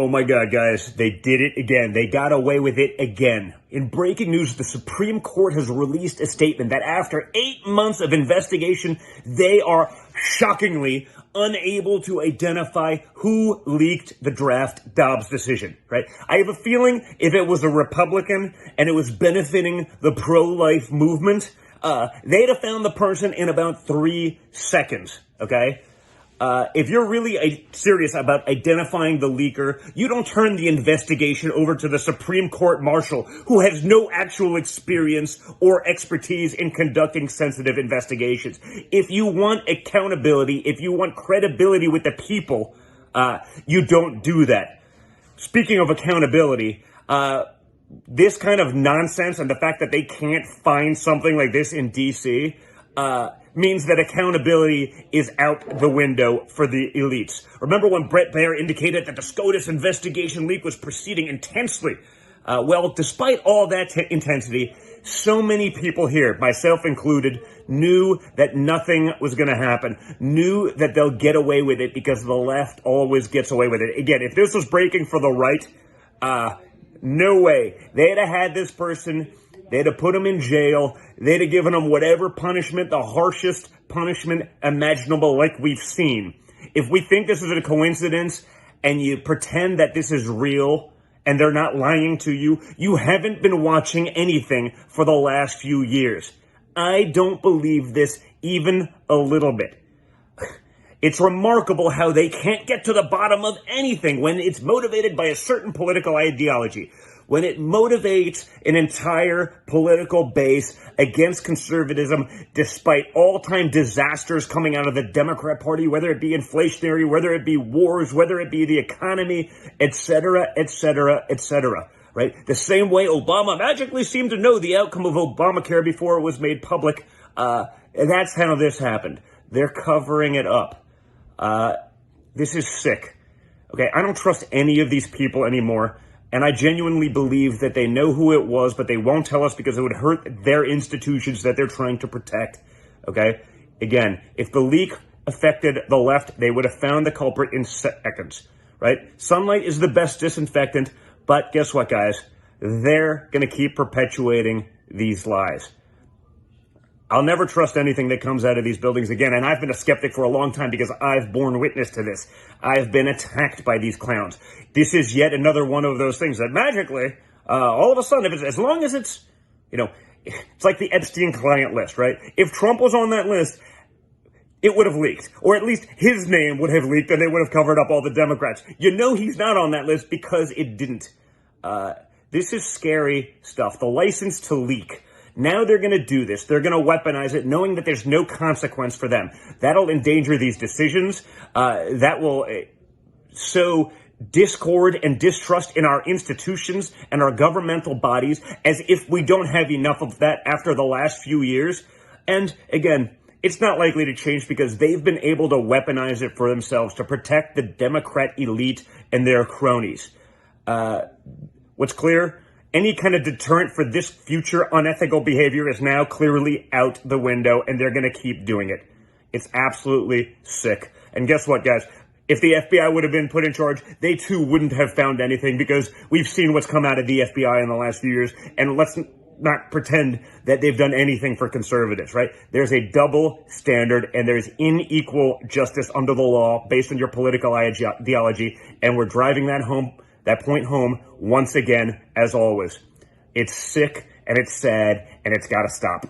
Oh my God, guys, they did it again. They got away with it again. In breaking news, the Supreme Court has released a statement that after 8 months of investigation, they are shockingly unable to identify who leaked the draft Dobbs decision, right? I have a feeling if it was a Republican and it was benefiting the pro-life movement, they'd have found the person in about 3 seconds, okay? If you're really serious about identifying the leaker, you don't turn the investigation over to the Supreme Court marshal who has no actual experience or expertise in conducting sensitive investigations. If you want accountability, if you want credibility with the people, you don't do that. Speaking of accountability, this kind of nonsense and the fact that they can't find something like this in D.C., means that accountability is out the window for the elites. Remember when Bret Baier indicated that the SCOTUS investigation leak was proceeding intensely? Well, despite all that intensity, so many people here, myself included, knew that nothing was going to happen, knew that they'll get away with it because the left always gets away with it. Again, if this was breaking for the right, no way. They'd have had this person. They'd have put him in jail. They'd have given him whatever punishment, the harshest punishment imaginable, like we've seen. If we think this is a coincidence and you pretend that this is real and they're not lying to you, you haven't been watching anything for the last few years. I don't believe this even a little bit. It's remarkable how they can't get to the bottom of anything when it's motivated by a certain political ideology. When it motivates an entire political base against conservatism, despite all-time disasters coming out of the Democrat Party, whether it be inflationary, whether it be wars, whether it be the economy, etc., etc., etc., right? The same way Obama magically seemed to know the outcome of Obamacare before it was made public, that's how this happened. They're covering it up. This is sick. Okay, I don't trust any of these people anymore. And I genuinely believe that they know who it was, but they won't tell us because it would hurt their institutions that they're trying to protect. Okay? Again, if the leak affected the left, they would have found the culprit in seconds. Right? Sunlight is the best disinfectant, but guess what, guys? They're going to keep perpetuating these lies. I'll never trust anything that comes out of these buildings again, and I've been a skeptic for a long time because I've borne witness to this. I've been attacked by these clowns. This is yet another one of those things that magically, all of a sudden, as long as it's, it's like the Epstein client list, right? If Trump was on that list, it would have leaked, or at least his name would have leaked, and they would have covered up all the Democrats. You know he's not on that list because it didn't. This is scary stuff. The license to leak. Now they're going to do this. They're going to weaponize it, knowing that there's no consequence for them. That'll endanger these decisions. That will sow discord and distrust in our institutions and our governmental bodies, as if we don't have enough of that after the last few years. And again, it's not likely to change because they've been able to weaponize it for themselves to protect the Democrat elite and their cronies. What's clear? Any kind of deterrent for this future unethical behavior is now clearly out the window, and they're going to keep doing it. It's absolutely sick. And guess what, guys? If the FBI would have been put in charge, they too wouldn't have found anything because we've seen what's come out of the FBI in the last few years. And let's not pretend that they've done anything for conservatives, right? There's a double standard and there's unequal justice under the law based on your political ideology. And we're driving that point home once again, as always. It's sick and it's sad and it's got to stop.